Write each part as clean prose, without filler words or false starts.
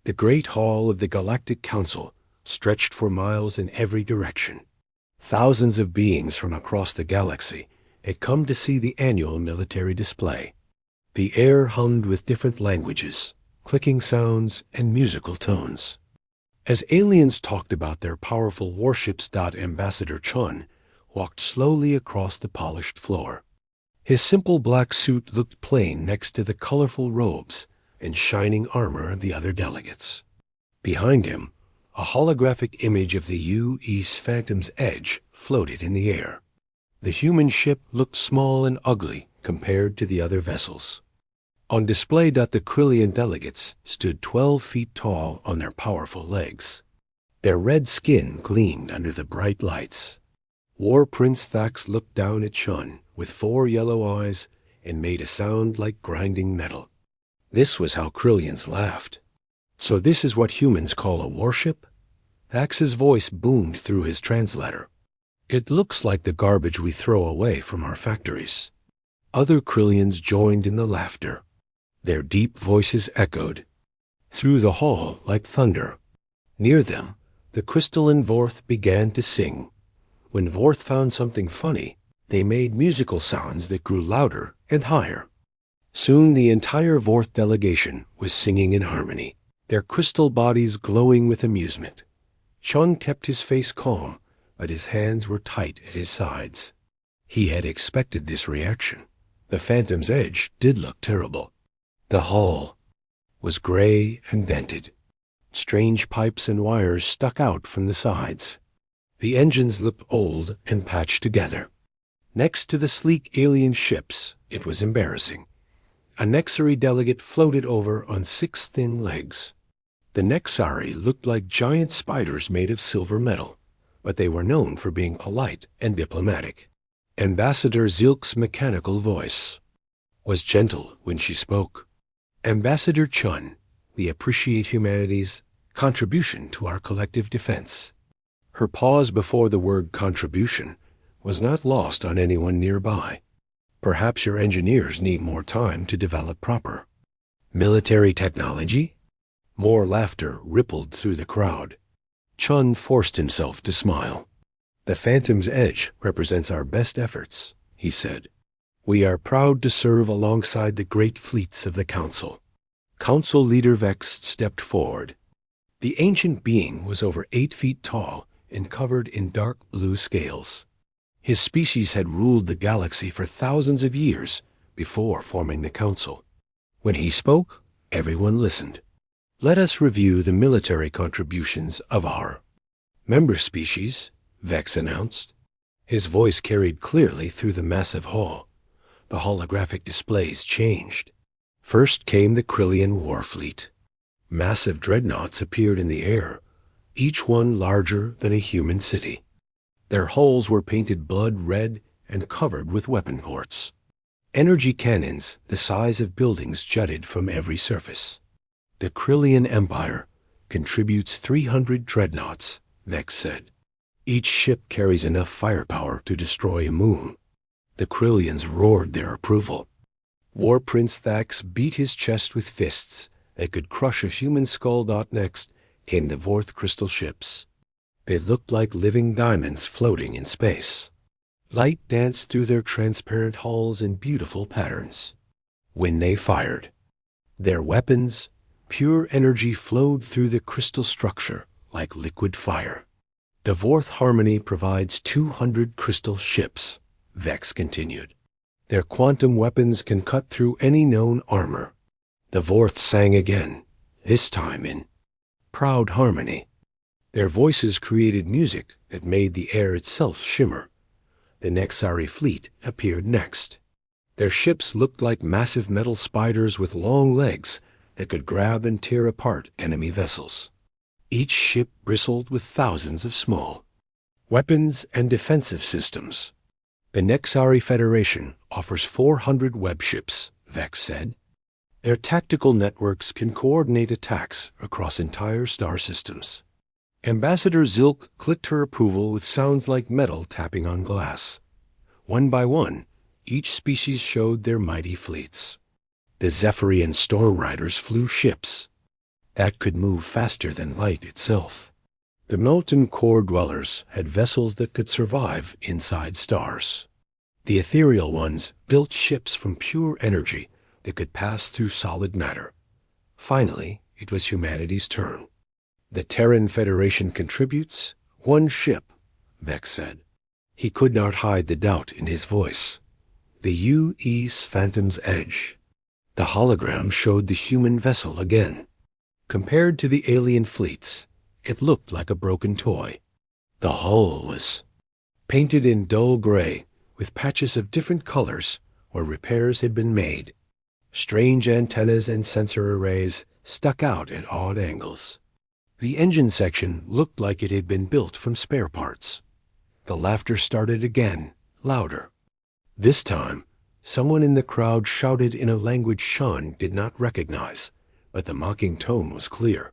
The great hall of the Galactic Council stretched for miles in every direction. Thousands of beings from across the galaxy had come to see the annual military display. The air hummed with different languages, clicking sounds, and musical tones. As aliens talked about their powerful warships, Ambassador Chun walked slowly across the polished floor. His simple black suit looked plain next to the colorful robes and shining armor of the other delegates. Behind him, a holographic image of the U.E.'s Phantom's Edge floated in the air. The human ship looked small and ugly compared to the other vessels. On display, the Krillian delegates stood 12 feet tall on their powerful legs. Their red skin gleamed under the bright lights. War Prince Thax looked down at Chun with 4 yellow eyes and made a sound like grinding metal. This was how Krillians laughed. So this is what humans call a warship? Thax's voice boomed through his translator. It looks like the garbage we throw away from our factories. Other Krillians joined in the laughter. Their deep voices echoed through the hall like thunder. Near them, the crystalline Vorth began to sing. When Vorth found something funny, they made musical sounds that grew louder and higher. Soon the entire Vorth delegation was singing in harmony, their crystal bodies glowing with amusement. Chun kept his face calm, but his hands were tight at his sides. He had expected this reaction. The Phantom's Edge did look terrible. The hull was gray and dented. Strange pipes and wires stuck out from the sides. The engines looked old and patched together. Next to the sleek alien ships, it was embarrassing. A Nexari delegate floated over on 6 thin legs. The Nexari looked like giant spiders made of silver metal, but they were known for being polite and diplomatic. Ambassador Zilk's mechanical voice was gentle when she spoke. Ambassador Chun, we appreciate humanity's contribution to our collective defense. Her pause before the word contribution was not lost on anyone nearby. Perhaps your engineers need more time to develop proper military technology? More laughter rippled through the crowd. Chun forced himself to smile. The Phantom's Edge represents our best efforts, he said. We are proud to serve alongside the great fleets of the Council. Council Leader Vex stepped forward. The ancient being was over 8 feet tall and covered in dark blue scales. His species had ruled the galaxy for thousands of years before forming the Council. When he spoke, everyone listened. Let us review the military contributions of our member species, Vex announced. His voice carried clearly through the massive hall. The holographic displays changed. First came the Krillian war fleet. Massive dreadnoughts appeared in the air, each one larger than a human city. Their hulls were painted blood red and covered with weapon ports. Energy cannons the size of buildings jutted from every surface. The Krillian Empire contributes 300 dreadnoughts, Vex said. Each ship carries enough firepower to destroy a moon. The Krillians roared their approval. War Prince Thax beat his chest with fists that could crush a human skull. Next came the Vorth crystal ships. They looked like living diamonds floating in space. Light danced through their transparent hulls in beautiful patterns. When they fired, their weapons, pure energy flowed through the crystal structure like liquid fire. The Vorth Harmony provides 200 crystal ships, Vex continued. Their quantum weapons can cut through any known armor. The Vorth sang again, this time in proud harmony. Their voices created music that made the air itself shimmer. The Nexari fleet appeared next. Their ships looked like massive metal spiders with long legs that could grab and tear apart enemy vessels. Each ship bristled with thousands of small weapons and defensive systems. The Nexari Federation offers 400 web ships, Vex said. Their tactical networks can coordinate attacks across entire star systems. Ambassador Zilk clicked her approval with sounds like metal tapping on glass. One by one, each species showed their mighty fleets. The Zephyrian storm riders flew ships. that could move faster than light itself. The molten core dwellers had vessels that could survive inside stars. The ethereal ones built ships from pure energy that could pass through solid matter. Finally, it was humanity's turn. The Terran Federation contributes one ship, Vex said. He could not hide the doubt in his voice. The U.E.'s Phantom's Edge. The hologram showed the human vessel again. Compared to the alien fleets, it looked like a broken toy. The hull was painted in dull gray with patches of different colors where repairs had been made. Strange antennas and sensor arrays stuck out at odd angles. The engine section looked like it had been built from spare parts. The laughter started again, louder. This time, someone in the crowd shouted in a language Sean did not recognize, but the mocking tone was clear.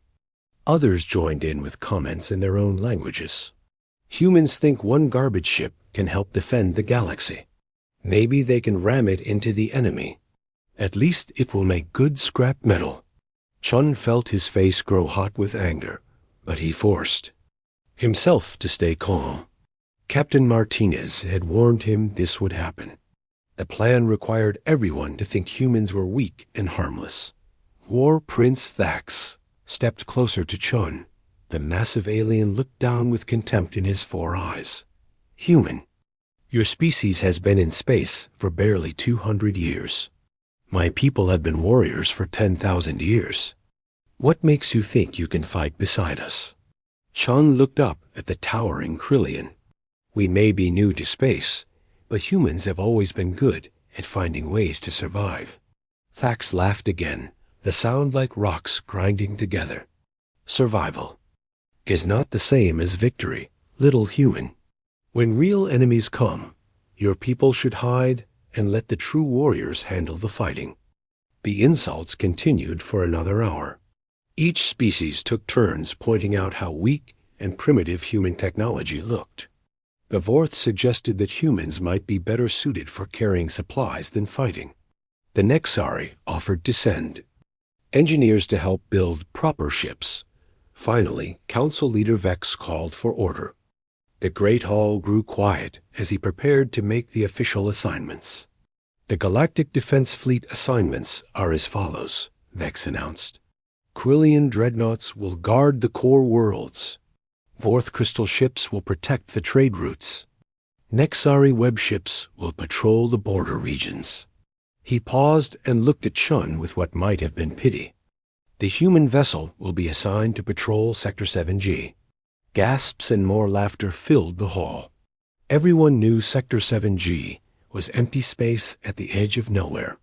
Others joined in with comments in their own languages. Humans think one garbage ship can help defend the galaxy. Maybe they can ram it into the enemy. At least it will make good scrap metal. Chun felt his face grow hot with anger, but he forced himself to stay calm. Captain Martinez had warned him this would happen. The plan required everyone to think humans were weak and harmless. War Prince Thax stepped closer to Chun. The massive alien looked down with contempt in his 4 eyes. Human, your species has been in space for barely 200 years. My people have been warriors for 10,000 years. What makes you think you can fight beside us? Chun looked up at the towering Krillian. We may be new to space, but humans have always been good at finding ways to survive. Thax laughed again, the sound like rocks grinding together. Survival is not the same as victory, little human. When real enemies come, your people should hide and let the true warriors handle the fighting. The insults continued for another hour. Each species took turns pointing out how weak and primitive human technology looked. The Vorth suggested that humans might be better suited for carrying supplies than fighting. The Nexari offered to send engineers to help build proper ships. Finally, Council Leader Vex called for order. The Great Hall grew quiet as he prepared to make the official assignments. The Galactic Defense Fleet assignments are as follows, Vex announced. Quillian dreadnoughts will guard the core worlds. Vorth crystal ships will protect the trade routes. Nexari web ships will patrol the border regions. He paused and looked at Chun with what might have been pity. The human vessel will be assigned to patrol Sector 7G. Gasps and more laughter filled the hall. Everyone knew Sector 7G was empty space at the edge of nowhere.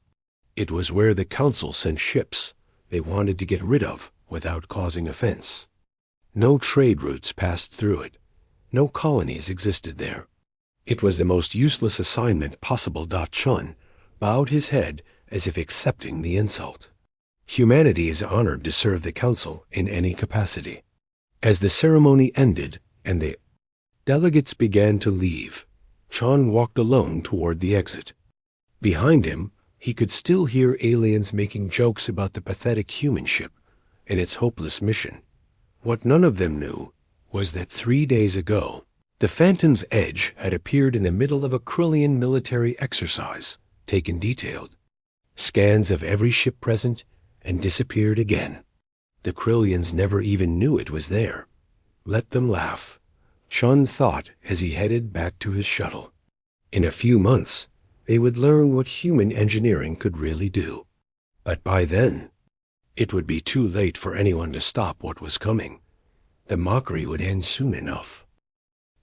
It was where the Council sent ships they wanted to get rid of without causing offense. No trade routes passed through it. No colonies existed there. It was the most useless assignment possible. Chun bowed his head as if accepting the insult. Humanity is honored to serve the Council in any capacity. As the ceremony ended and the delegates began to leave, Chun walked alone toward the exit. Behind him, he could still hear aliens making jokes about the pathetic human ship and its hopeless mission. What none of them knew was that 3 days ago, the Phantom's Edge had appeared in the middle of a Krillian military exercise, taken detailed. Scans of every ship present and disappeared again. The Krillians never even knew it was there. Let them laugh, Chun thought as he headed back to his shuttle. In a few months, they would learn what human engineering could really do. But by then, it would be too late for anyone to stop what was coming. The mockery would end soon enough.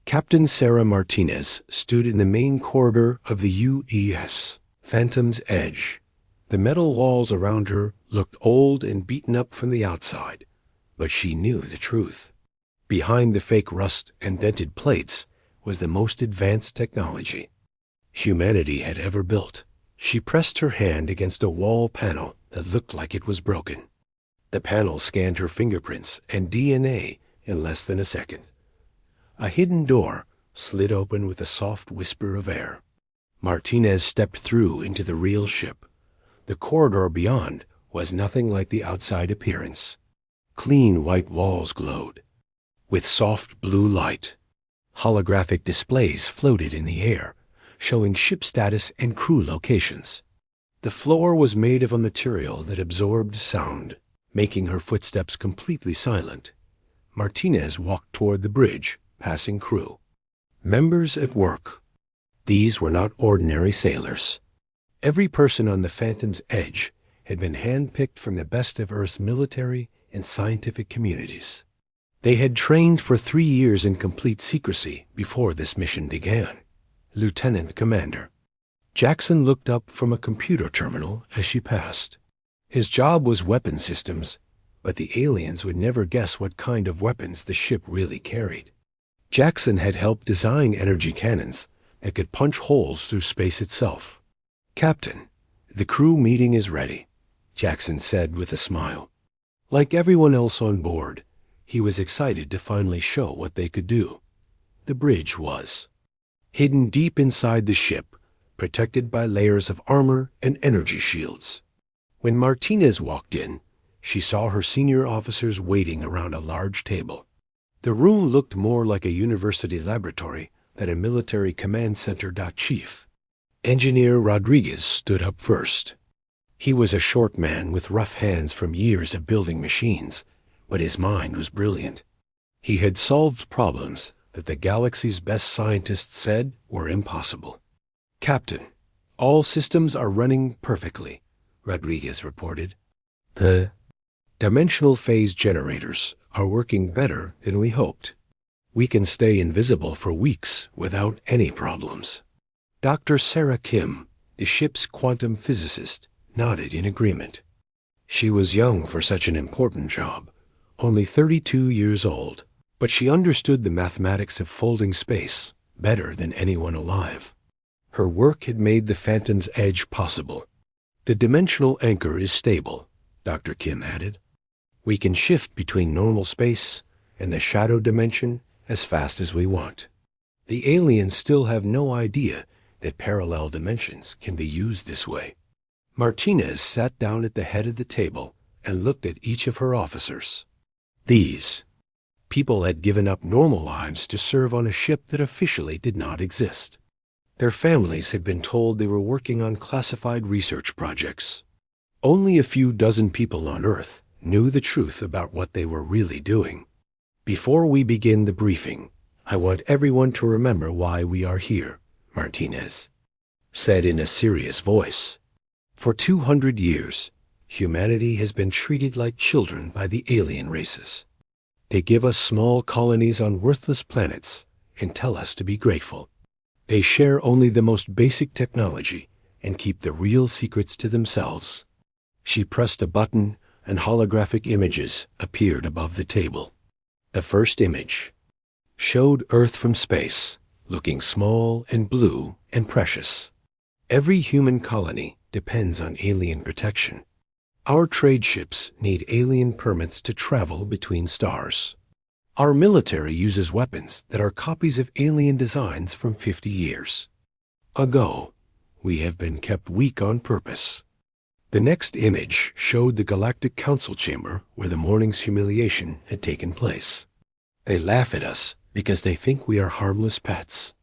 Captain Sarah Martinez stood in the main corridor of the UES, Phantom's Edge. The metal walls around her looked old and beaten up from the outside, but she knew the truth. Behind the fake rust and dented plates was the most advanced technology humanity had ever built. She pressed her hand against a wall panel that looked like it was broken. The panel scanned her fingerprints and DNA in less than a second. A hidden door slid open with a soft whisper of air. Martinez stepped through into the real ship. The corridor beyond was nothing like the outside appearance. Clean white walls glowed with soft blue light. Holographic displays floated in the air, showing ship status and crew locations. The floor was made of a material that absorbed sound, making her footsteps completely silent. Martinez walked toward the bridge, passing crew. Members at work. These were not ordinary sailors. Every person on the Phantom's Edge had been handpicked from the best of Earth's military and scientific communities. They had trained for 3 years in complete secrecy before this mission began. Lieutenant Commander. Jackson looked up from a computer terminal as she passed. His job was weapon systems, but the aliens would never guess what kind of weapons the ship really carried. Jackson had helped design energy cannons that could punch holes through space itself. "Captain, the crew meeting is ready," Jackson said with a smile. Like everyone else on board, he was excited to finally show what they could do. The bridge was hidden deep inside the ship, protected by layers of armor and energy shields. When Martinez walked in, she saw her senior officers waiting around a large table. The room looked more like a university laboratory than a military command center. Chief Engineer Rodriguez stood up first. He was a short man with rough hands from years of building machines, but his mind was brilliant. He had solved problems that the galaxy's best scientists said were impossible. "Captain, all systems are running perfectly," Rodriguez reported. "The dimensional phase generators are working better than we hoped. We can stay invisible for weeks without any problems." Dr. Sarah Kim, the ship's quantum physicist, nodded in agreement. She was young for such an important job, only 32 years old, but she understood the mathematics of folding space better than anyone alive. Her work had made the Phantom's Edge possible. "The dimensional anchor is stable," Dr. Kim added. "We can shift between normal space and the shadow dimension as fast as we want." The aliens still have no idea that parallel dimensions can be used this way. Martinez sat down at the head of the table and looked at each of her officers. These people had given up normal lives to serve on a ship that officially did not exist. Their families had been told they were working on classified research projects. Only a few dozen people on Earth knew the truth about what they were really doing. "Before we begin the briefing, I want everyone to remember why we are here," Martinez said in a serious voice. "For 200 years, humanity has been treated like children by the alien races. They give us small colonies on worthless planets and tell us to be grateful. They share only the most basic technology and keep the real secrets to themselves." She pressed a button and holographic images appeared above the table. The first image showed Earth from space, looking small and blue and precious. Every human colony depends on alien protection. Our trade ships need alien permits to travel between stars. Our military uses weapons that are copies of alien designs from 50 years ago. We have been kept weak on purpose. The next image showed the Galactic Council chamber where the morning's humiliation had taken place. They laugh at us because they think we are harmless pets.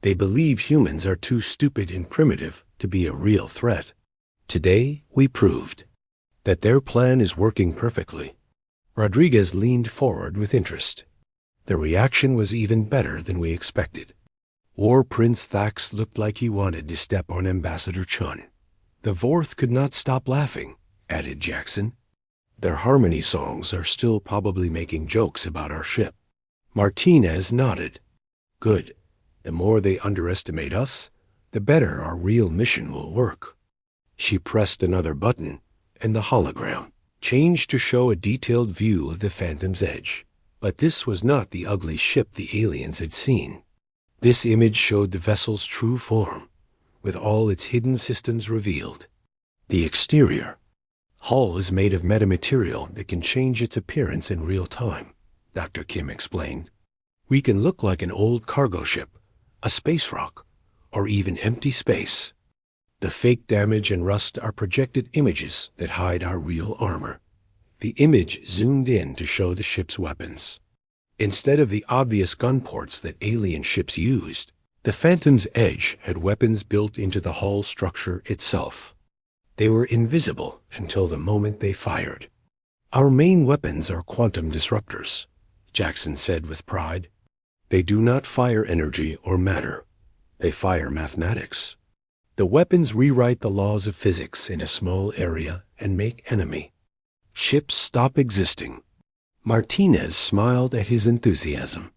They believe humans are too stupid and primitive to be a real threat. Today, we proved that their plan is working perfectly. Rodriguez leaned forward with interest. The reaction was even better than we expected. War Prince Thax looked like he wanted to step on Ambassador Chun. The Vorth could not stop laughing, added Jackson. Their harmony songs are still probably making jokes about our ship. Martinez nodded. Good. The more they underestimate us, the better our real mission will work. She pressed another button, and the hologram changed to show a detailed view of the Phantom's Edge. But this was not the ugly ship the aliens had seen. This image showed the vessel's true form, with all its hidden systems revealed. The exterior hull is made of metamaterial that can change its appearance in real time, Dr. Kim explained. We can look like an old cargo ship, a space rock, or even empty space. The fake damage and rust are projected images that hide our real armor. The image zoomed in to show the ship's weapons. Instead of the obvious gun ports that alien ships used, the Phantom's Edge had weapons built into the hull structure itself. They were invisible until the moment they fired. "Our main weapons are quantum disruptors," Jackson said with pride. "They do not fire energy or matter. They fire mathematics. The weapons rewrite the laws of physics in a small area and make enemy ships stop existing." Martinez smiled at his enthusiasm.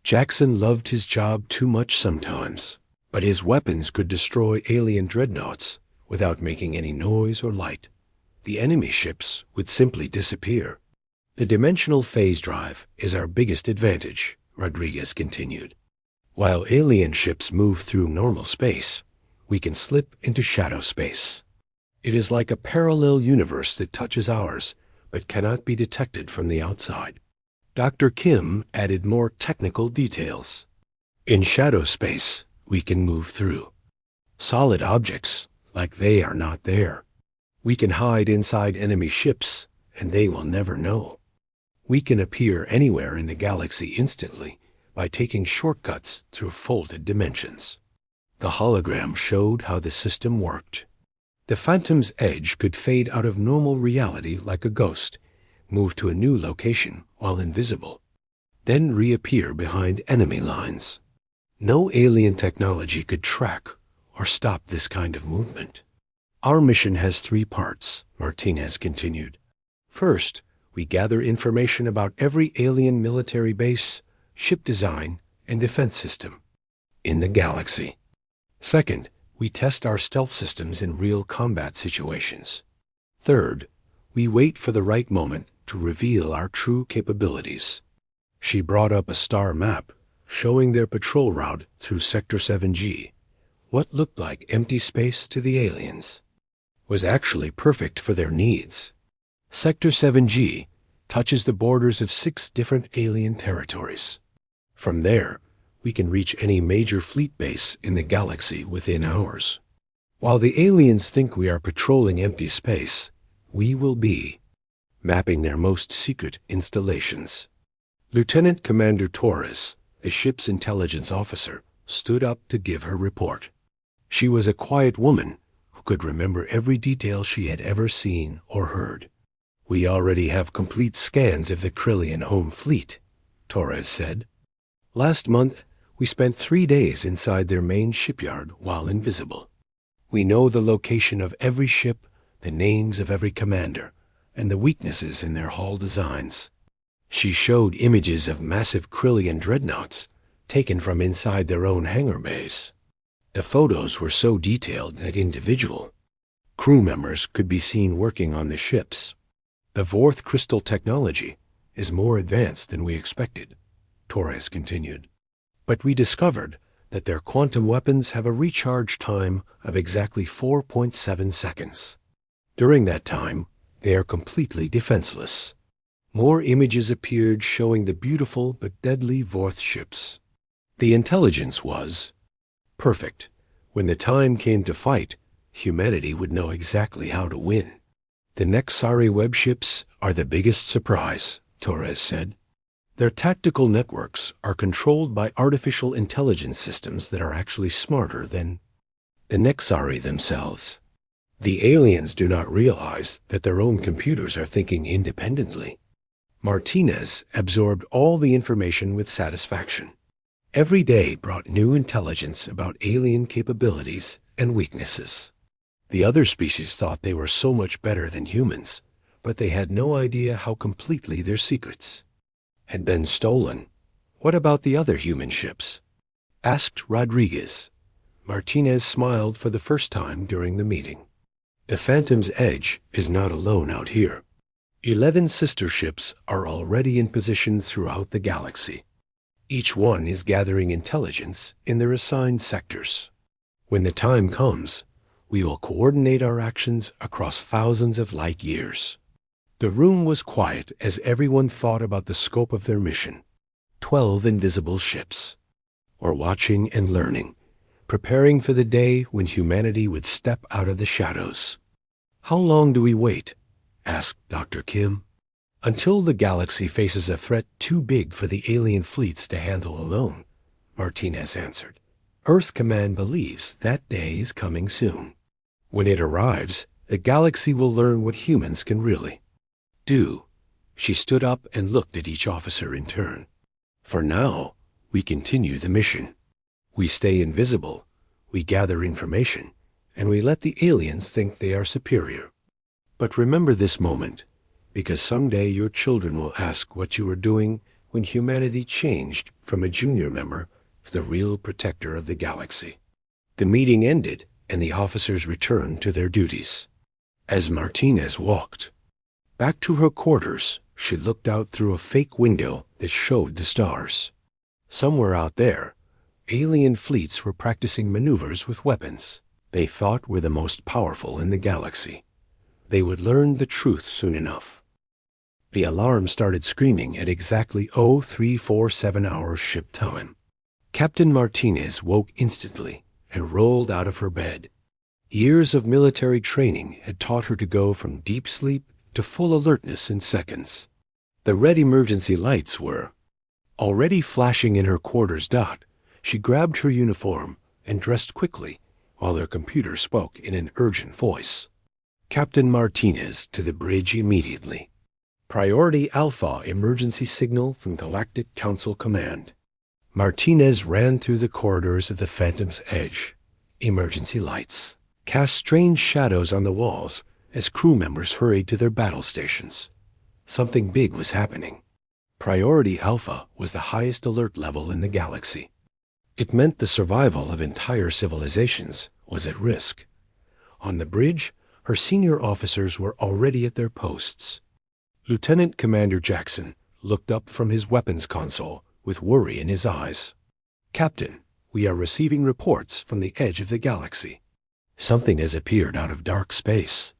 Jackson loved his job too much sometimes, but his weapons could destroy alien dreadnoughts without making any noise or light. The enemy ships would simply disappear. "The dimensional phase drive is our biggest advantage," Rodriguez continued. "While alien ships move through normal space, we can slip into shadow space. It is like a parallel universe that touches ours, but cannot be detected from the outside." Dr. Kim added more technical details. "In shadow space, we can move through solid objects like they are not there. We can hide inside enemy ships, and they will never know. We can appear anywhere in the galaxy instantly by taking shortcuts through folded dimensions." The hologram showed how the system worked. The Phantom's Edge could fade out of normal reality like a ghost, move to a new location while invisible, then reappear behind enemy lines. No alien technology could track or stop this kind of movement. "Our mission has 3 parts," Martinez continued. "First, we gather information about every alien military base, ship design, and defense system in the galaxy. Second, we test our stealth systems in real combat situations. Third, we wait for the right moment to reveal our true capabilities." She brought up a star map showing their patrol route through Sector 7G. What looked like empty space to the aliens was actually perfect for their needs. Sector 7G touches the borders of 6 different alien territories. From there, we can reach any major fleet base in the galaxy within hours. While the aliens think we are patrolling empty space, we will be mapping their most secret installations. Lieutenant Commander Torres, the ship's intelligence officer, stood up to give her report. She was a quiet woman who could remember every detail she had ever seen or heard. "We already have complete scans of the Krillian home fleet," Torres said. "Last month, we spent 3 days inside their main shipyard while invisible. We know the location of every ship, the names of every commander, and the weaknesses in their hull designs." She showed images of massive Krillian dreadnoughts taken from inside their own hangar bays. The photos were so detailed that individual crew members could be seen working on the ships. "The Vorth crystal technology is more advanced than we expected," Torres continued. "But we discovered that their quantum weapons have a recharge time of exactly 4.7 seconds. During that time, they are completely defenseless." More images appeared showing the beautiful but deadly Vorth ships. The intelligence was perfect. When the time came to fight, humanity would know exactly how to win. "The Nexari web ships are the biggest surprise," Torres said. "Their tactical networks are controlled by artificial intelligence systems that are actually smarter than the Nexari themselves. The aliens do not realize that their own computers are thinking independently." Martinez absorbed all the information with satisfaction. Every day brought new intelligence about alien capabilities and weaknesses. The other species thought they were so much better than humans, but they had no idea how completely their secrets had been stolen. "What about the other human ships?" asked Rodriguez. Martinez smiled for the first time during the meeting. "The Phantom's Edge is not alone out here. 11 sister ships are already in position throughout the galaxy. Each one is gathering intelligence in their assigned sectors. When the time comes, we will coordinate our actions across thousands of light years." The room was quiet as everyone thought about the scope of their mission. 12 invisible ships were watching and learning, preparing for the day when humanity would step out of the shadows. "How long do we wait?" asked Dr. Kim. Until the galaxy faces a threat too big for the alien fleets to handle alone, Martinez answered. Earth Command believes that day is coming soon. When it arrives, the galaxy will learn what humans can really do. She stood up and looked at each officer in turn. For now, we continue the mission. We stay invisible, we gather information, and we let the aliens think they are superior. But remember this moment, because someday your children will ask what you were doing when humanity changed from a junior member to the real protector of the galaxy. The meeting ended, and the officers returned to their duties. As Martinez walked back to her quarters, she looked out through a fake window that showed the stars. Somewhere out there, alien fleets were practicing maneuvers with weapons they thought were the most powerful in the galaxy. They would learn the truth soon enough. The alarm started screaming at exactly 0347 hours ship time. Captain Martinez woke instantly and rolled out of her bed. Years of military training had taught her to go from deep sleep to full alertness in seconds. The red emergency lights were already flashing in her quarters. She grabbed her uniform and dressed quickly while their computer spoke in an urgent voice. Captain Martinez to the bridge immediately. Priority Alpha emergency signal from Galactic Council Command. Martinez ran through the corridors of the Phantom's Edge. Emergency lights cast strange shadows on the walls as crew members hurried to their battle stations. Something big was happening. Priority Alpha was the highest alert level in the galaxy. It meant the survival of entire civilizations was at risk. On the bridge, her senior officers were already at their posts. Lieutenant Commander Jackson looked up from his weapons console with worry in his eyes. Captain, we are receiving reports from the edge of the galaxy. Something has appeared out of dark space.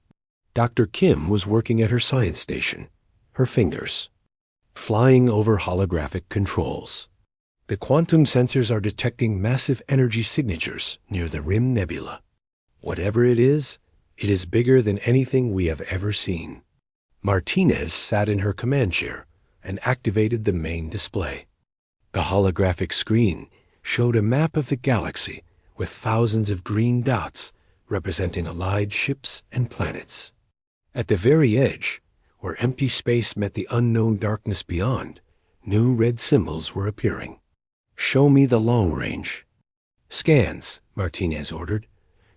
Dr. Kim was working at her science station, her fingers flying over holographic controls. The quantum sensors are detecting massive energy signatures near the Rim Nebula. Whatever it is bigger than anything we have ever seen. Martinez sat in her command chair and activated the main display. The holographic screen showed a map of the galaxy with thousands of green dots representing allied ships and planets. At the very edge, where empty space met the unknown darkness beyond, new red symbols were appearing. Show me the long range. Scans, Martinez ordered.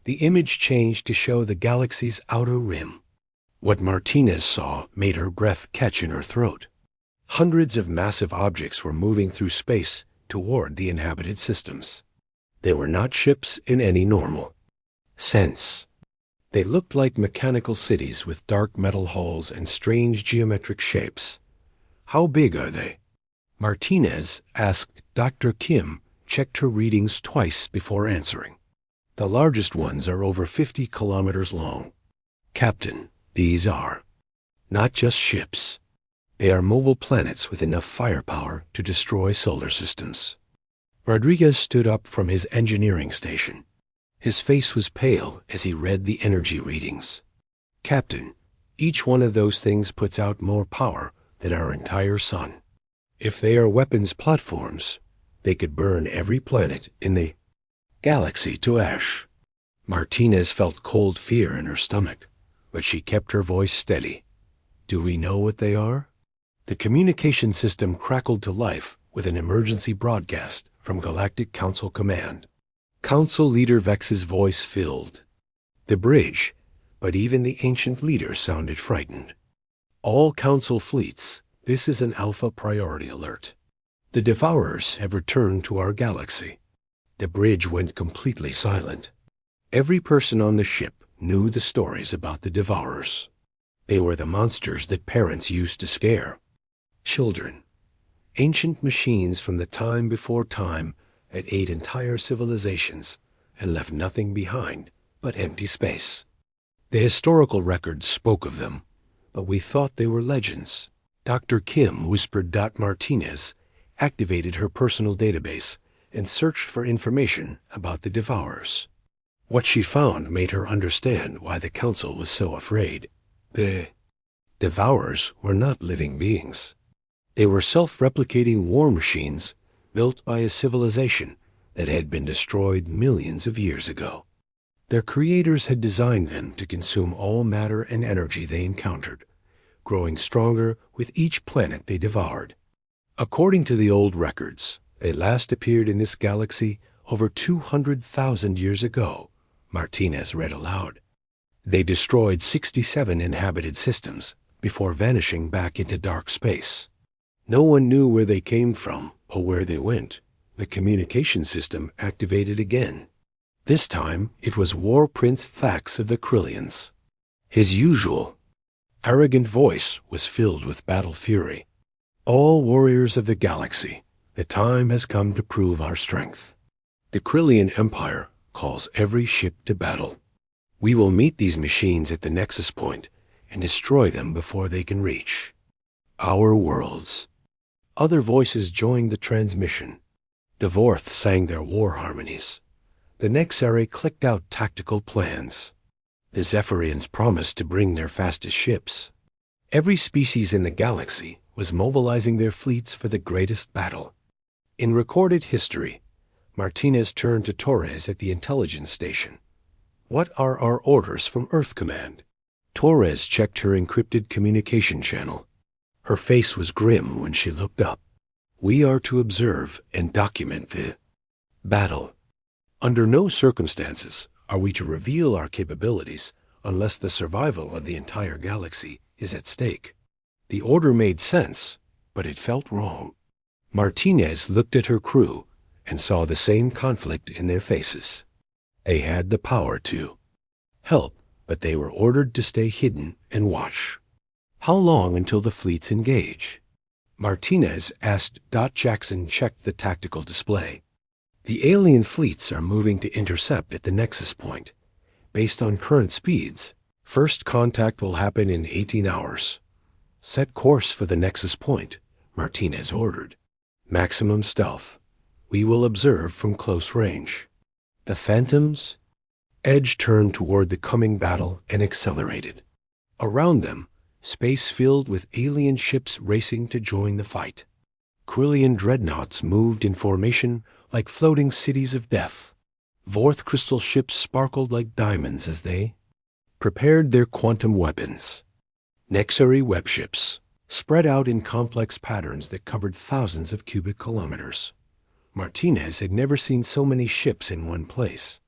The image changed to show the galaxy's outer rim. What Martinez saw made her breath catch in her throat. Hundreds of massive objects were moving through space toward the inhabited systems. They were not ships in any normal sense. They looked like mechanical cities with dark metal hulls and strange geometric shapes. How big are they? Martinez asked. Dr. Kim checked her readings twice before answering. The largest ones are over 50 kilometers long. Captain, these are not just ships. They are mobile planets with enough firepower to destroy solar systems. Rodriguez stood up from his engineering station. His face was pale as he read the energy readings. Captain, each one of those things puts out more power than our entire sun. If they are weapons platforms, they could burn every planet in the galaxy to ash. Martinez felt cold fear in her stomach, but she kept her voice steady. Do we know what they are? The communication system crackled to life with an emergency broadcast from Galactic Council Command. Council Leader Vex's voice filled the bridge, but even the ancient leader sounded frightened. All Council fleets, this is an Alpha priority alert. The Devourers have returned to our galaxy. The bridge went completely silent. Every person on the ship knew the stories about the Devourers. They were the monsters that parents used to scare children. Ancient machines from the time before time that ate entire civilizations and left nothing behind but empty space. The historical records spoke of them, but we thought they were legends. Dr. Kim whispered. Martinez activated her personal database and searched for information about the Devourers. What she found made her understand why the Council was so afraid. The Devourers were not living beings. They were self-replicating war machines built by a civilization that had been destroyed millions of years ago. Their creators had designed them to consume all matter and energy they encountered, growing stronger with each planet they devoured. According to the old records, they last appeared in this galaxy over 200,000 years ago, Martinez read aloud. They destroyed 67 inhabited systems before vanishing back into dark space. No one knew where they came from or where they went. The communication system activated again. This time, it was War Prince Thax of the Krillians. His usual, arrogant voice was filled with battle fury. All warriors of the galaxy, the time has come to prove our strength. The Krillian Empire calls every ship to battle. We will meet these machines at the Nexus Point and destroy them before they can reach our worlds. Other voices joined the transmission. Devorth sang their war harmonies. The Nexari clicked out tactical plans. The Zephyrians promised to bring their fastest ships. Every species in the galaxy was mobilizing their fleets for the greatest battle. In recorded history, Martinez turned to Torres at the intelligence station. "What are our orders from Earth Command?" Torres checked her encrypted communication channel. Her face was grim when she looked up. "We are to observe and document the battle. Under no circumstances are we to reveal our capabilities unless the survival of the entire galaxy is at stake." The order made sense, but it felt wrong. Martinez looked at her crew and saw the same conflict in their faces. They had the power to help, but they were ordered to stay hidden and watch. "How long until the fleets engage?" Martinez asked. Jackson checked the tactical display. "The alien fleets are moving to intercept at the Nexus Point. Based on current speeds, first contact will happen in 18 hours. Set course for the Nexus Point," Martinez ordered. "Maximum stealth. We will observe from close range." The Phantoms? Edge turned toward the coming battle and accelerated. Around them, space filled with alien ships racing to join the fight. Krillian dreadnoughts moved in formation like floating cities of death. Vorth crystal ships sparkled like diamonds as they prepared their quantum weapons. Nexari webships spread out in complex patterns that covered thousands of cubic kilometers. Martinez had never seen so many ships in one place.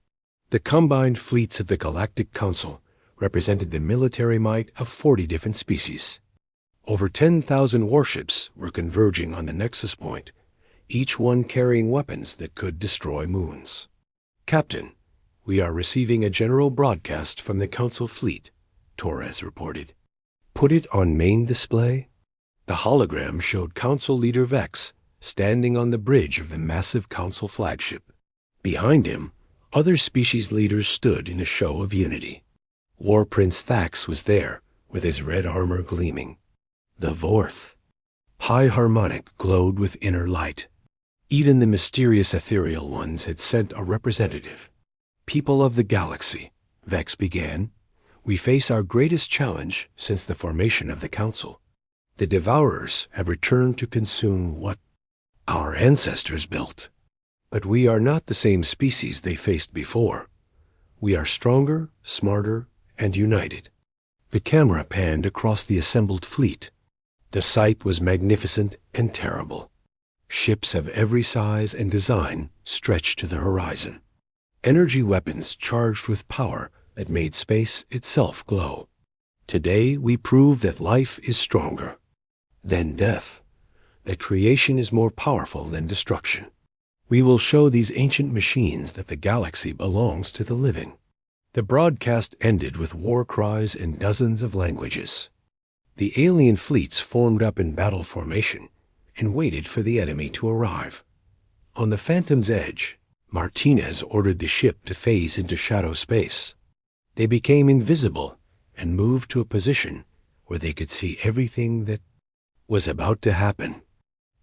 The combined fleets of the Galactic Council represented the military might of 40 different species. Over 10,000 warships were converging on the Nexus Point, each one carrying weapons that could destroy moons. "Captain, we are receiving a general broadcast from the Council fleet," Torres reported. "Put it on main display." The hologram showed Council Leader Vex standing on the bridge of the massive Council flagship. Behind him, other species leaders stood in a show of unity. War Prince Thax was there, with his red armor gleaming. The Vorth, high harmonic, glowed with inner light. Even the mysterious ethereal ones had sent a representative. "People of the galaxy," Vex began, "we face our greatest challenge since the formation of the Council. The Devourers have returned to consume what our ancestors built. But we are not the same species they faced before. We are stronger, smarter, and united." The camera panned across the assembled fleet. The sight was magnificent and terrible. Ships of every size and design stretched to the horizon. Energy weapons charged with power that made space itself glow. "Today we prove that life is stronger than death, that creation is more powerful than destruction. We will show these ancient machines that the galaxy belongs to the living." The broadcast ended with war cries in dozens of languages. The alien fleets formed up in battle formation and waited for the enemy to arrive. On the Phantom's edge, Martinez ordered the ship to phase into shadow space. They became invisible and moved to a position where they could see everything that was about to happen.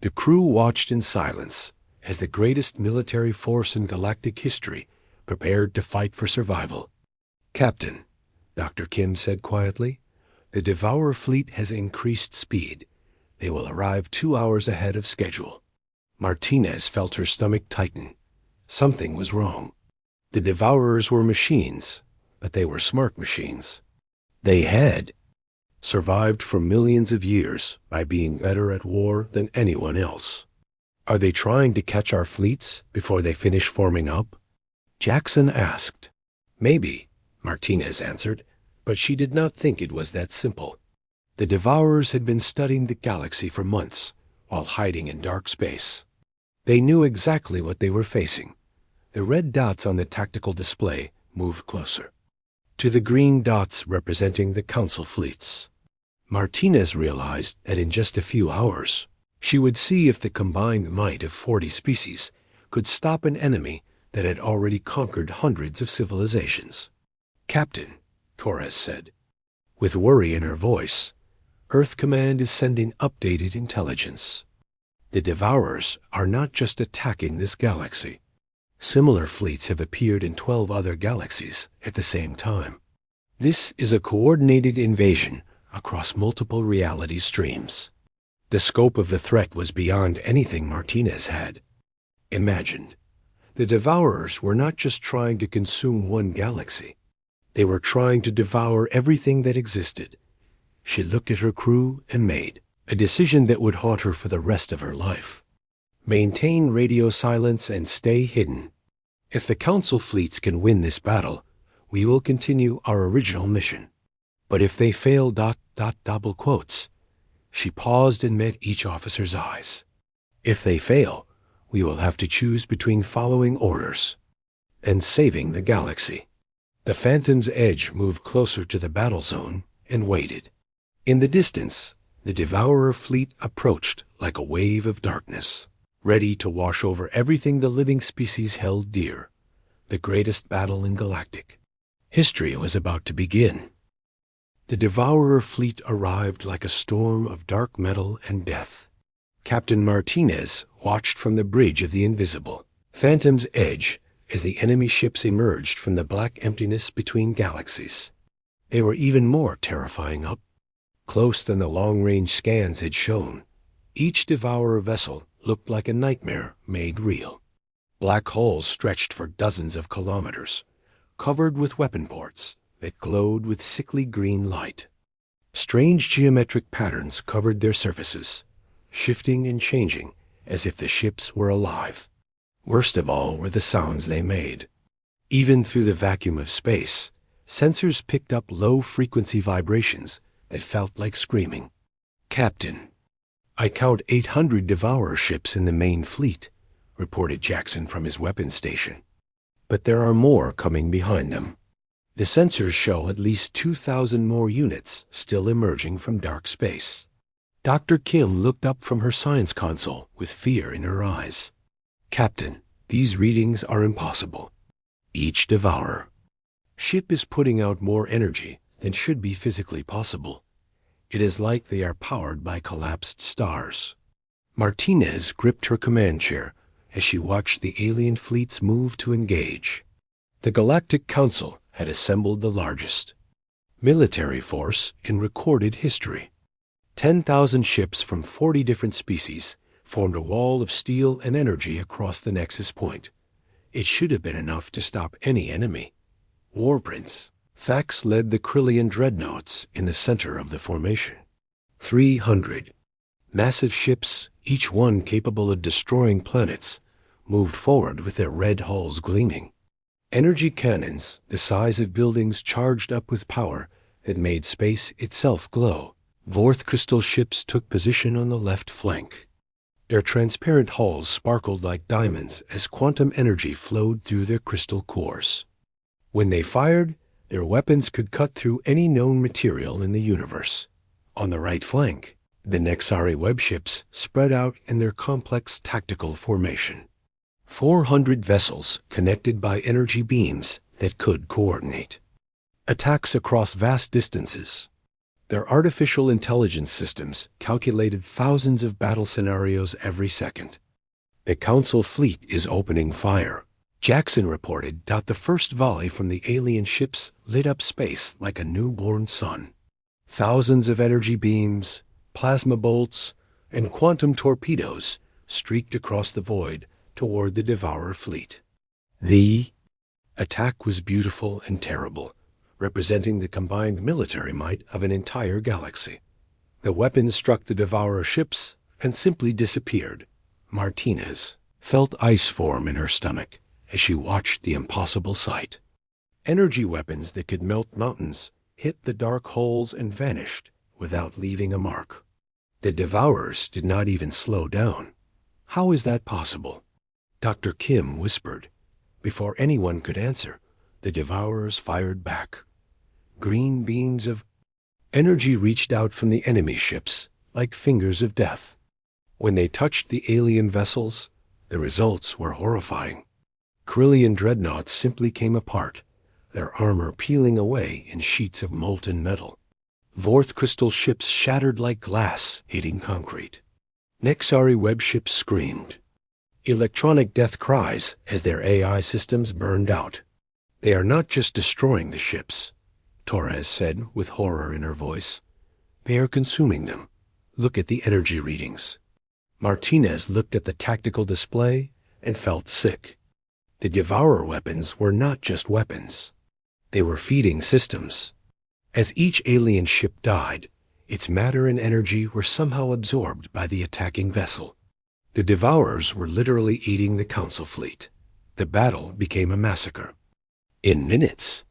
The crew watched in silence as the greatest military force in galactic history prepared to fight for survival. "Captain," Dr. Kim said quietly, The Devourer fleet has increased speed. They will arrive 2 hours ahead of schedule. Martinez felt her stomach tighten. Something was wrong. The Devourers were machines, but they were smart machines. They had survived for millions of years by being better at war than anyone else. Are they trying to catch our fleets before they finish forming up? Jackson asked. Maybe, Martinez answered, but she did not think it was that simple. The Devourers had been studying the galaxy for months while hiding in dark space. They knew exactly what they were facing. The red dots on the tactical display moved closer to the green dots representing the Council fleets. Martinez realized that in just a few hours, she would see if the combined might of 40 species could stop an enemy that had already conquered hundreds of civilizations. Captain, Torres said, with worry in her voice, Earth Command is sending updated intelligence. The Devourers are not just attacking this galaxy. Similar fleets have appeared in 12 other galaxies at the same time. This is a coordinated invasion across multiple reality streams. The scope of the threat was beyond anything Martinez had imagined. The Devourers were not just trying to consume one galaxy. They were trying to devour everything that existed. She looked at her crew and made a decision that would haunt her for the rest of her life. Maintain radio silence and stay hidden. If the Council fleets can win this battle, we will continue our original mission. But if they fail ... double quotes. She paused and met each officer's eyes. If they fail, we will have to choose between following orders and saving the galaxy. The Phantom's Edge moved closer to the battle zone and waited. In the distance, the Devourer fleet approached like a wave of darkness, ready to wash over everything the living species held dear. The greatest battle in galactic history was about to begin. The Devourer fleet arrived like a storm of dark metal and death. Captain Martinez watched from the bridge of the invisible Phantom's Edge as the enemy ships emerged from the black emptiness between galaxies. They were even more terrifying up close than the long-range scans had shown. Each Devourer vessel looked like a nightmare made real. Black holes stretched for dozens of kilometers, covered with weapon ports that glowed with sickly green light. Strange geometric patterns covered their surfaces, shifting and changing as if the ships were alive. Worst of all were the sounds they made. Even through the vacuum of space, sensors picked up low-frequency vibrations that felt like screaming. Captain, I count 800 Devourer ships in the main fleet, reported Jackson from his weapons station. But there are more coming behind them. The sensors show at least 2,000 more units still emerging from dark space. Dr. Kim looked up from her science console with fear in her eyes. Captain, these readings are impossible. Each Devourer ship is putting out more energy than should be physically possible. It is like they are powered by collapsed stars. Martinez gripped her command chair as she watched the alien fleets move to engage. The Galactic Council had assembled the largest military force in recorded history. 10,000 ships from 40 different species formed a wall of steel and energy across the nexus point. It should have been enough to stop any enemy. Warprints. Fax led the Krillian dreadnoughts in the center of the formation. 300 massive ships, each one capable of destroying planets, moved forward with their red hulls gleaming. Energy cannons, the size of buildings charged up with power, had made space itself glow. Vorth crystal ships took position on the left flank. Their transparent hulls sparkled like diamonds as quantum energy flowed through their crystal cores. When they fired, their weapons could cut through any known material in the universe. On the right flank, the Nexari web ships spread out in their complex tactical formation. 400 vessels connected by energy beams that could coordinate attacks across vast distances. Their artificial intelligence systems calculated thousands of battle scenarios every second. The Council fleet is opening fire, Jackson reported. The first volley from the alien ships lit up space like a newborn sun. Thousands of energy beams, plasma bolts, and quantum torpedoes streaked across the void toward the Devourer fleet. The attack was beautiful and terrible, representing the combined military might of an entire galaxy. The weapons struck the Devourer ships and simply disappeared. Martinez felt ice form in her stomach as she watched the impossible sight. Energy weapons that could melt mountains hit the dark holes and vanished without leaving a mark. The Devourers did not even slow down. How is that possible? Dr. Kim whispered. Before anyone could answer, the Devourers fired back. Green beams of energy reached out from the enemy ships like fingers of death. When they touched the alien vessels, the results were horrifying. Corellian dreadnoughts simply came apart, their armor peeling away in sheets of molten metal. Vorth crystal ships shattered like glass hitting concrete. Nexari web ships screamed. Electronic death cries as their AI systems burned out. They are not just destroying the ships, Torres said with horror in her voice. They are consuming them. Look at the energy readings. Martinez looked at the tactical display and felt sick. The Devourer weapons were not just weapons. They were feeding systems. As each alien ship died, its matter and energy were somehow absorbed by the attacking vessel. The Devourers were literally eating the Council fleet. The battle became a massacre. In minutes,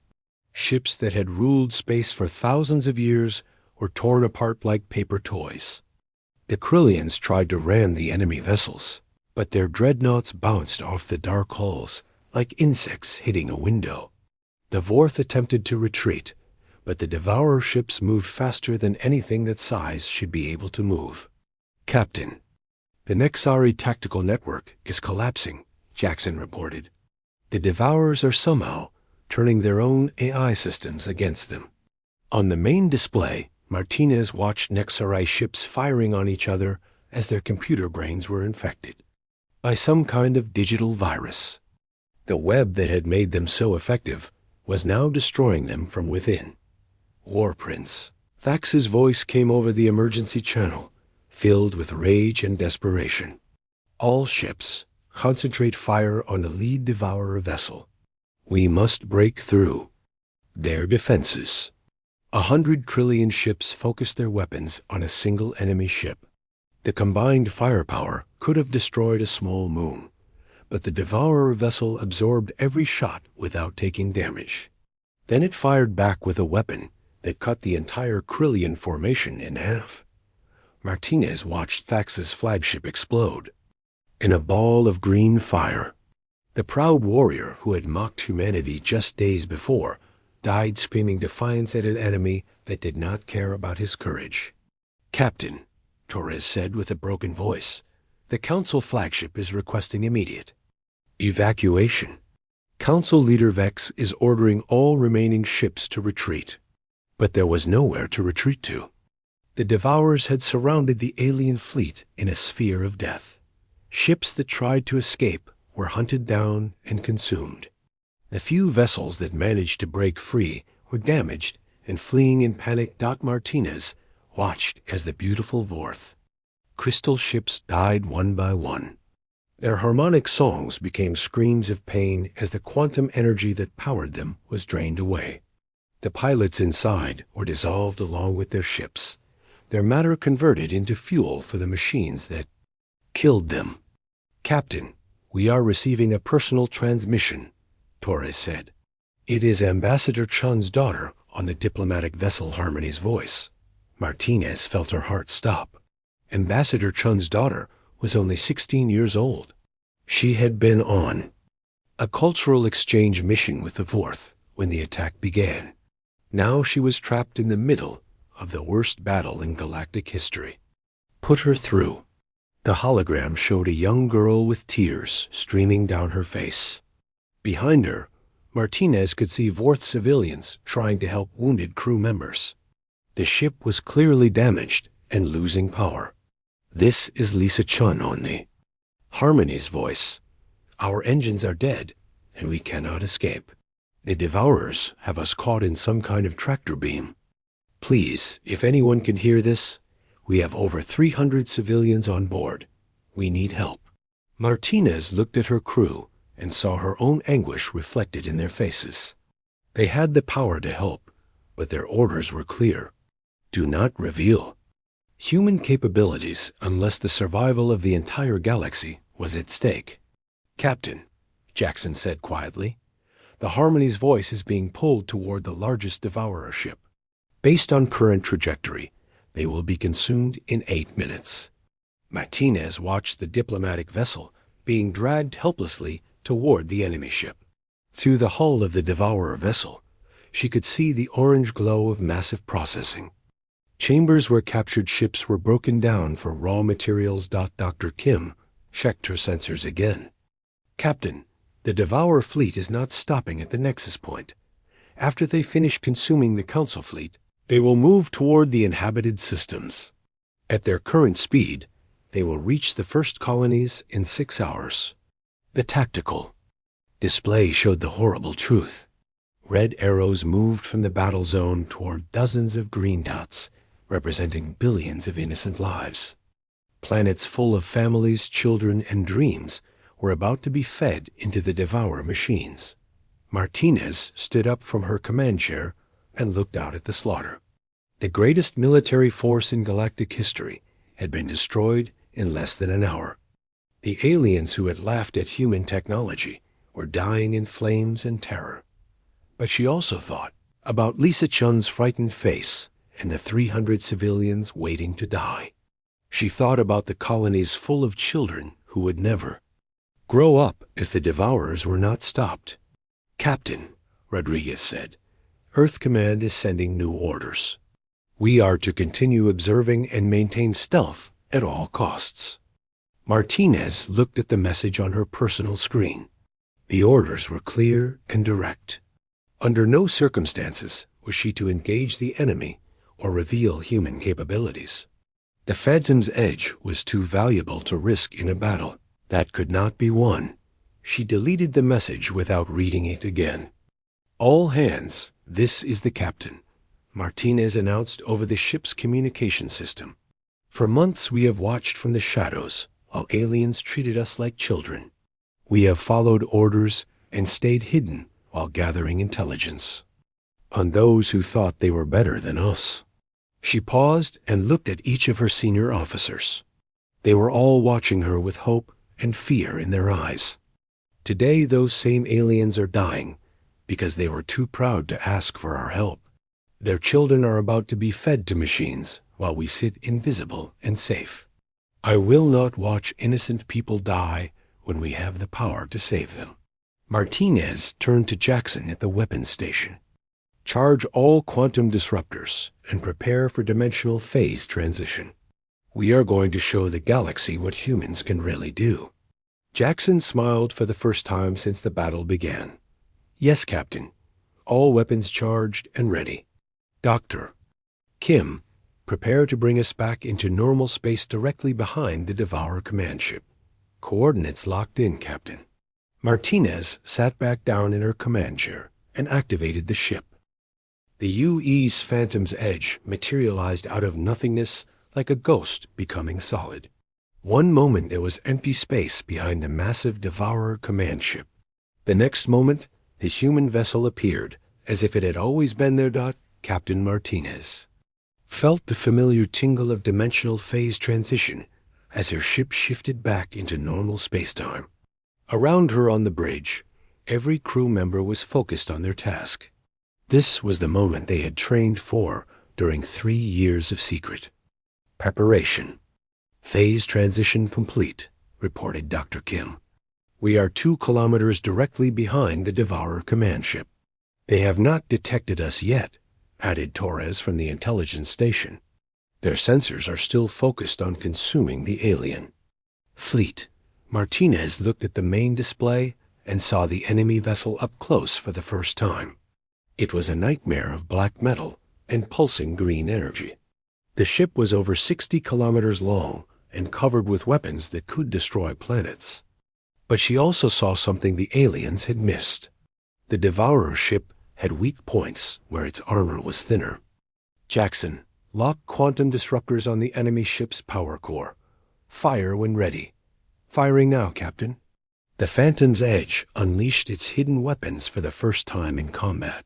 ships that had ruled space for thousands of years were torn apart like paper toys. The Corellians tried to ram the enemy vessels, but their dreadnoughts bounced off the dark hulls like insects hitting a window. The Vorth attempted to retreat, but the Devourer ships moved faster than anything that size should be able to move. Captain, the Nexari tactical network is collapsing, Jackson reported. The Devourers are somehow turning their own AI systems against them. On the main display, Martinez watched Nexari ships firing on each other as their computer brains were infected by some kind of digital virus. The web that had made them so effective was now destroying them from within. War Prince. Thax's voice came over the emergency channel, filled with rage and desperation. All ships, concentrate fire on the lead Devourer vessel. We must break through their defenses. 100 Corellian ships focused their weapons on a single enemy ship. The combined firepower could have destroyed a small moon, but the Devourer vessel absorbed every shot without taking damage. Then it fired back with a weapon that cut the entire Corellian formation in half. Martinez watched Thax's flagship explode. In a ball of green fire, the proud warrior who had mocked humanity just days before died screaming defiance at an enemy that did not care about his courage. Captain, Torres said with a broken voice, the Council flagship is requesting immediate evacuation. Council Leader Vex is ordering all remaining ships to retreat. But there was nowhere to retreat to. The Devourers had surrounded the alien fleet in a sphere of death. Ships that tried to escape were hunted down and consumed. The few vessels that managed to break free were damaged, and fleeing in panic, Doc Martinez watched as the beautiful Vorth crystal ships died one by one. Their harmonic songs became screams of pain as the quantum energy that powered them was drained away. The pilots inside were dissolved along with their ships, their matter converted into fuel for the machines that killed them. Captain, we are receiving a personal transmission, Torres said. It is Ambassador Chun's daughter on the diplomatic vessel Harmony's voice. Martinez felt her heart stop. Ambassador Chun's daughter was only 16 years old. She had been on a cultural exchange mission with the Vorth when the attack began. Now she was trapped in the middle of the worst battle in galactic history. Put her through. The hologram showed a young girl with tears streaming down her face. Behind her, Martinez could see Vorth civilians trying to help wounded crew members. The ship was clearly damaged and losing power. This is Lisa Chun only. Harmony's voice. Our engines are dead, and we cannot escape. The Devourers have us caught in some kind of tractor beam. Please, if anyone can hear this, we have over 300 civilians on board. We need help. Martinez looked at her crew and saw her own anguish reflected in their faces. They had the power to help, but their orders were clear. Do not reveal human capabilities unless the survival of the entire galaxy was at stake. Captain, Jackson said quietly, the Harmony's voice is being pulled toward the largest devourer ship. Based on current trajectory, they will be consumed in 8 minutes. Martinez watched the diplomatic vessel being dragged helplessly toward the enemy ship. Through the hull of the devourer vessel, she could see the orange glow of massive processing. Chambers where captured ships were broken down for raw materials. Dr. Kim checked her sensors again. Captain, the Devourer fleet is not stopping at the nexus point. After they finish consuming the Council fleet, they will move toward the inhabited systems. At their current speed, they will reach the first colonies in 6 hours. The tactical display showed the horrible truth. Red arrows moved from the battle zone toward dozens of green dots, representing billions of innocent lives. Planets full of families, children, and dreams were about to be fed into the Devourer machines. Martinez stood up from her command chair and looked out at the slaughter. The greatest military force in galactic history had been destroyed in less than an hour. The aliens who had laughed at human technology were dying in flames and terror. But she also thought about Lisa Chun's frightened face and the 300 civilians waiting to die. She thought about the colonies full of children who would never grow up if the Devourers were not stopped. Captain, Rodriguez said, Earth Command is sending new orders. We are to continue observing and maintain stealth at all costs. Martinez looked at the message on her personal screen. The orders were clear and direct. Under no circumstances was she to engage the enemy or reveal human capabilities. The Phantom's edge was too valuable to risk in a battle that could not be won. She deleted the message without reading it again. All hands, this is the captain, Martinez announced over the ship's communication system. For months we have watched from the shadows while aliens treated us like children. We have followed orders and stayed hidden while gathering intelligence on those who thought they were better than us. She paused and looked at each of her senior officers. They were all watching her with hope and fear in their eyes. Today those same aliens are dying because they were too proud to ask for our help. Their children are about to be fed to machines while we sit invisible and safe. I will not watch innocent people die when we have the power to save them. Martinez turned to Jackson at the weapons station. Charge all quantum disruptors and prepare for dimensional phase transition. We are going to show the galaxy what humans can really do. Jackson smiled for the first time since the battle began. Yes, Captain. All weapons charged and ready. Dr. Kim, prepare to bring us back into normal space directly behind the Devourer command ship. Coordinates locked in, Captain. Martinez sat back down in her command chair and activated the ship. The UE's Phantom's edge materialized out of nothingness like a ghost becoming solid. One moment there was empty space behind the massive Devourer command ship. The next moment, the human vessel appeared, as if it had always been there. Captain Martinez felt the familiar tingle of dimensional phase transition as her ship shifted back into normal spacetime. Around her on the bridge, every crew member was focused on their task. This was the moment they had trained for during 3 years of secret preparation. Phase transition complete, reported Dr. Kim. We are 2 kilometers directly behind the Devourer command ship. They have not detected us yet, added Torres from the intelligence station. Their sensors are still focused on consuming the alien fleet. Martinez looked at the main display and saw the enemy vessel up close for the first time. It was a nightmare of black metal and pulsing green energy. The ship was over 60 kilometers long and covered with weapons that could destroy planets. But she also saw something the aliens had missed. The Devourer ship had weak points where its armor was thinner. Jackson, lock quantum disruptors on the enemy ship's power core. Fire when ready. Firing now, Captain. The Phantom's Edge unleashed its hidden weapons for the first time in combat.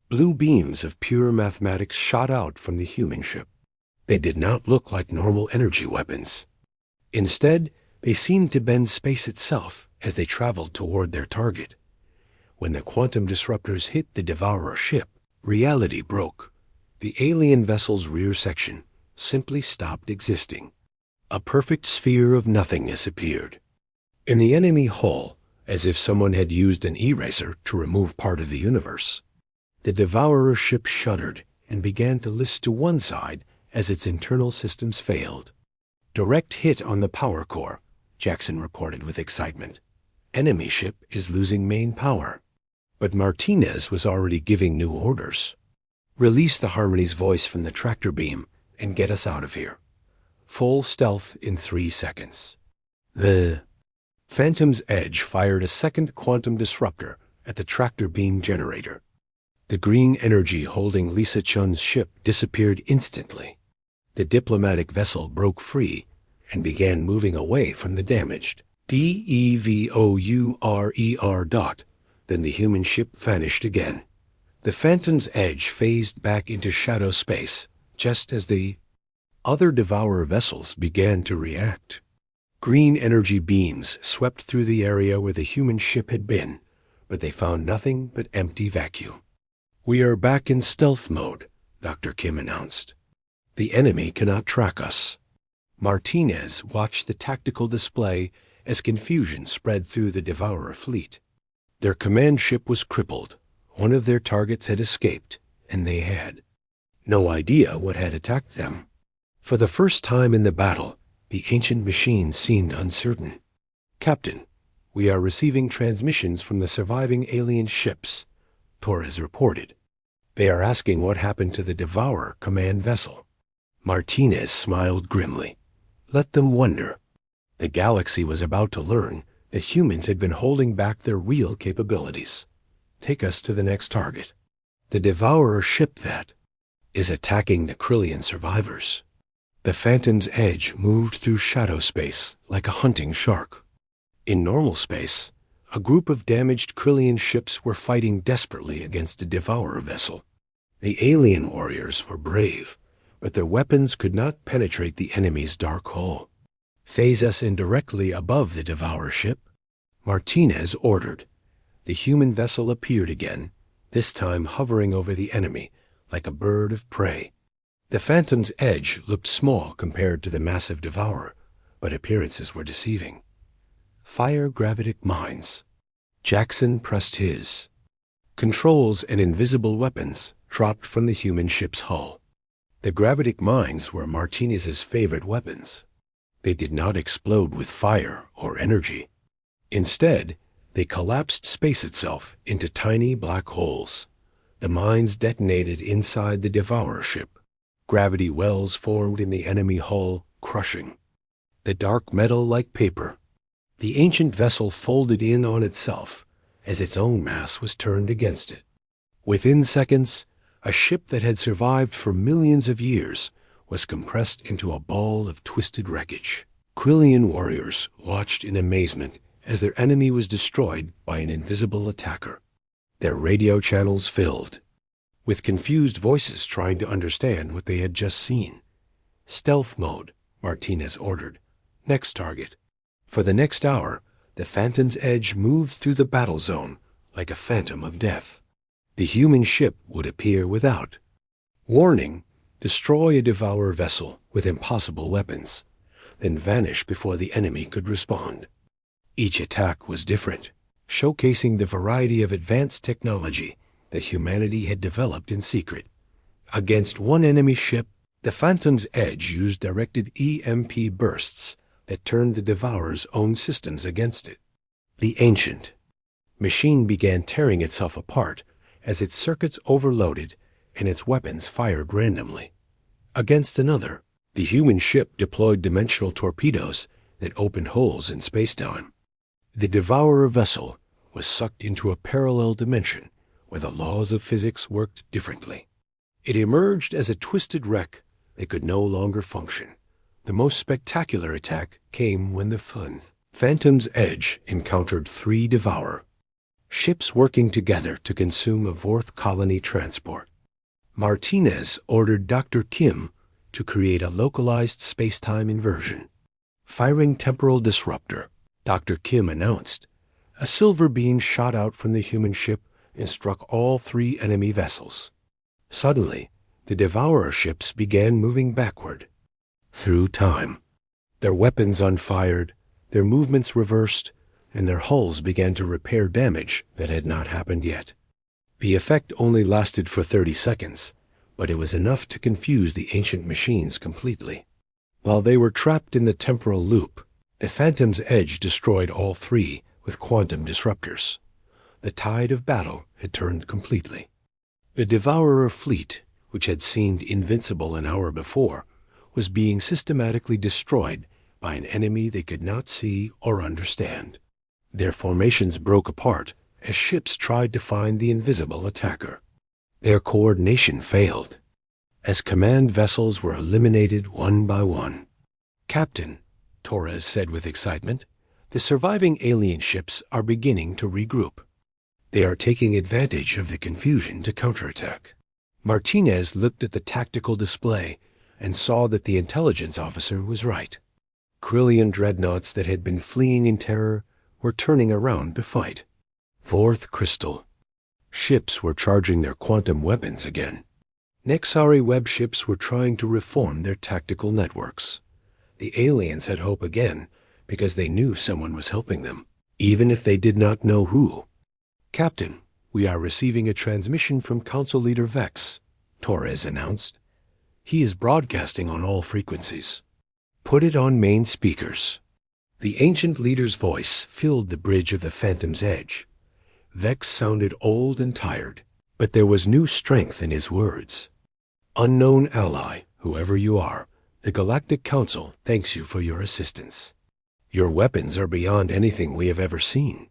Blue beams of pure mathematics shot out from the human ship. They did not look like normal energy weapons. Instead, they seemed to bend space itself as they traveled toward their target. When the quantum disruptors hit the Devourer ship, reality broke. The alien vessel's rear section simply stopped existing. A perfect sphere of nothingness appeared. In the enemy hull, as if someone had used an eraser to remove part of the universe, the Devourer ship shuddered and began to list to one side as its internal systems failed. Direct hit on the power core, Jackson reported with excitement. Enemy ship is losing main power. But Martinez was already giving new orders. Release the Harmony's voice from the tractor beam and get us out of here. Full stealth in 3 seconds. The Phantom's Edge fired a second quantum disruptor at the tractor beam generator. The green energy holding Lisa Chun's ship disappeared instantly. The diplomatic vessel broke free and began moving away from the damaged DEVOURER dot. Then the human ship vanished again. The Phantom's Edge phased back into shadow space, just as the other Devourer vessels began to react. Green energy beams swept through the area where the human ship had been, but they found nothing but empty vacuum. "We are back in stealth mode," Dr. Kim announced. "The enemy cannot track us." Martinez watched the tactical display as confusion spread through the Devourer fleet. Their command ship was crippled. One of their targets had escaped, and they had no idea what had attacked them. For the first time in the battle, the ancient machine seemed uncertain. "Captain, we are receiving transmissions from the surviving alien ships," Torres reported. "They are asking what happened to the Devourer command vessel." Martinez smiled grimly. Let them wonder. The galaxy was about to learn that humans had been holding back their real capabilities. Take us to the next target. The Devourer ship that is attacking the Krillian survivors. The Phantom's Edge moved through shadow space like a hunting shark. In normal space, a group of damaged Krillian ships were fighting desperately against a Devourer vessel. The alien warriors were brave, but their weapons could not penetrate the enemy's dark hull. "Phase us in directly above the Devourer ship," Martinez ordered. The human vessel appeared again, this time hovering over the enemy like a bird of prey. The Phantom's Edge looked small compared to the massive Devourer, but appearances were deceiving. "Fire gravitic mines." Jackson pressed his. Controls and invisible weapons dropped from the human ship's hull. The gravitic mines were Martinez's favorite weapons. They did not explode with fire or energy. Instead, they collapsed space itself into tiny black holes. The mines detonated inside the Devourer ship. Gravity wells formed in the enemy hull, crushing the dark metal like paper. The ancient vessel folded in on itself as its own mass was turned against it. Within seconds, a ship that had survived for millions of years was compressed into a ball of twisted wreckage. Krillian warriors watched in amazement as their enemy was destroyed by an invisible attacker. Their radio channels filled with confused voices trying to understand what they had just seen. "Stealth mode," Martinez ordered. "Next target." For the next hour, the Phantom's Edge moved through the battle zone like a phantom of death. The human ship would appear without. Warning: destroy a Devourer vessel with impossible weapons, then vanish before the enemy could respond. Each attack was different, showcasing the variety of advanced technology that humanity had developed in secret. Against one enemy ship, the Phantom's Edge used directed EMP bursts that turned the Devourer's own systems against it. The ancient machine began tearing itself apart as its circuits overloaded and its weapons fired randomly. Against another, the human ship deployed dimensional torpedoes that opened holes in spacetime. The Devourer vessel was sucked into a parallel dimension where the laws of physics worked differently. It emerged as a twisted wreck that could no longer function. The most spectacular attack came when the Phantom's Edge encountered 3 Devourer ships working together to consume a 4th colony transport. Martinez ordered Dr. Kim to create a localized space-time inversion. Firing temporal disruptor, Dr. Kim announced. A silver beam shot out from the human ship and struck all 3 enemy vessels. Suddenly, the Devourer ships began moving backward through time. Their weapons unfired, their movements reversed, and their hulls began to repair damage that had not happened yet. The effect only lasted for 30 seconds, but it was enough to confuse the ancient machines completely. While they were trapped in the temporal loop, the Phantom's Edge destroyed all 3 with quantum disruptors. The tide of battle had turned completely. The Devourer fleet, which had seemed invincible an hour before, was being systematically destroyed by an enemy they could not see or understand. Their formations broke apart as ships tried to find the invisible attacker. Their coordination failed, as command vessels were eliminated one by one. "Captain," Torres said with excitement, "the surviving alien ships are beginning to regroup. They are taking advantage of the confusion to counterattack." Martinez looked at the tactical display and saw that the intelligence officer was right. Krillian dreadnoughts that had been fleeing in terror were turning around to fight. 4th Crystal. Ships were charging their quantum weapons again. Nexari web ships were trying to reform their tactical networks. The aliens had hope again because they knew someone was helping them, even if they did not know who. "Captain, we are receiving a transmission from Council Leader Vex," Torres announced. "He is broadcasting on all frequencies." "Put it on main speakers." The ancient leader's voice filled the bridge of the Phantom's Edge. Vex sounded old and tired, but there was new strength in his words. "Unknown ally, whoever you are, the Galactic Council thanks you for your assistance. Your weapons are beyond anything we have ever seen.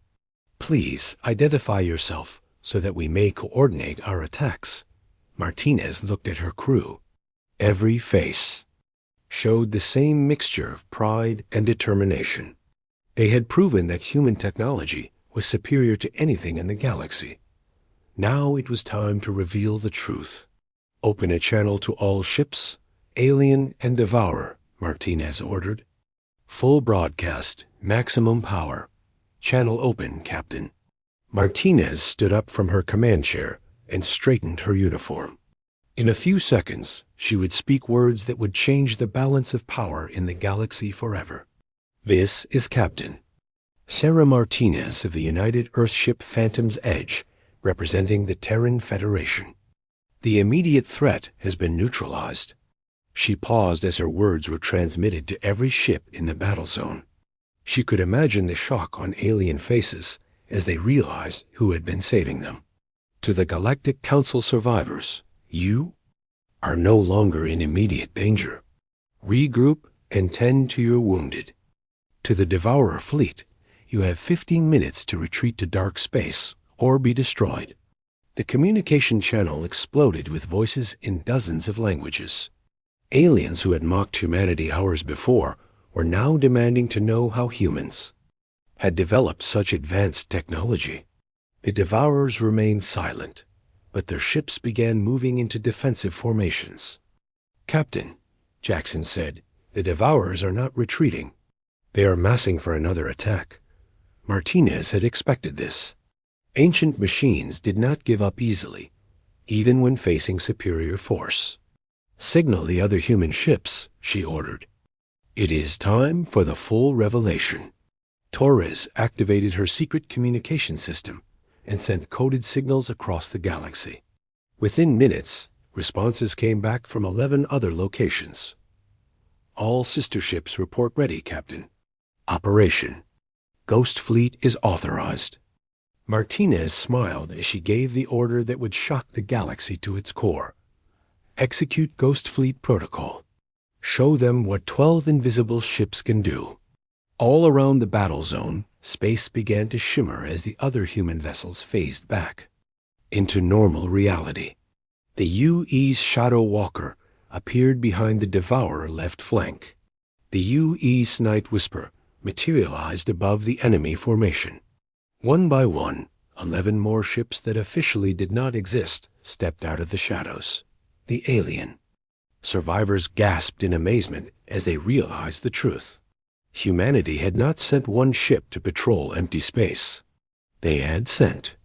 Please identify yourself so that we may coordinate our attacks." Martinez looked at her crew. Every face showed the same mixture of pride and determination. They had proven that human technology was superior to anything in the galaxy. Now it was time to reveal the truth. "Open a channel to all ships, alien and Devourer," Martinez ordered. "Full broadcast, maximum power. Channel open, Captain." Martinez stood up from her command chair and straightened her uniform. In a few seconds, she would speak words that would change the balance of power in the galaxy forever. "This is Captain Sarah Martinez of the United Earthship Phantom's Edge, representing the Terran Federation. The immediate threat has been neutralized." She paused as her words were transmitted to every ship in the battle zone. She could imagine the shock on alien faces as they realized who had been saving them. "To the Galactic Council survivors, you are no longer in immediate danger. Regroup and tend to your wounded. To the Devourer fleet, you have 15 minutes to retreat to dark space or be destroyed." The communication channel exploded with voices in dozens of languages. Aliens who had mocked humanity hours before were now demanding to know how humans had developed such advanced technology. The Devourers remained silent, but their ships began moving into defensive formations. "Captain," Jackson said, "the Devourers are not retreating. They are massing for another attack." Martinez had expected this. Ancient machines did not give up easily, even when facing superior force. "Signal the other human ships," she ordered. "It is time for the full revelation." Torres activated her secret communication system and sent coded signals across the galaxy. Within minutes, responses came back from 11 other locations. "All sister ships report ready, Captain. Operation Ghost Fleet is authorized." Martinez smiled as she gave the order that would shock the galaxy to its core. "Execute Ghost Fleet protocol. Show them what 12 invisible ships can do." All around the battle zone, space began to shimmer as the other human vessels phased back into normal reality. The UE's Shadow Walker appeared behind the Devourer left flank. The UE's Night Whisper materialized above the enemy formation. One by one, 11 more ships that officially did not exist stepped out of the shadows. The alien. Survivors gasped in amazement as they realized the truth. Humanity had not sent one ship to patrol empty space. They had sent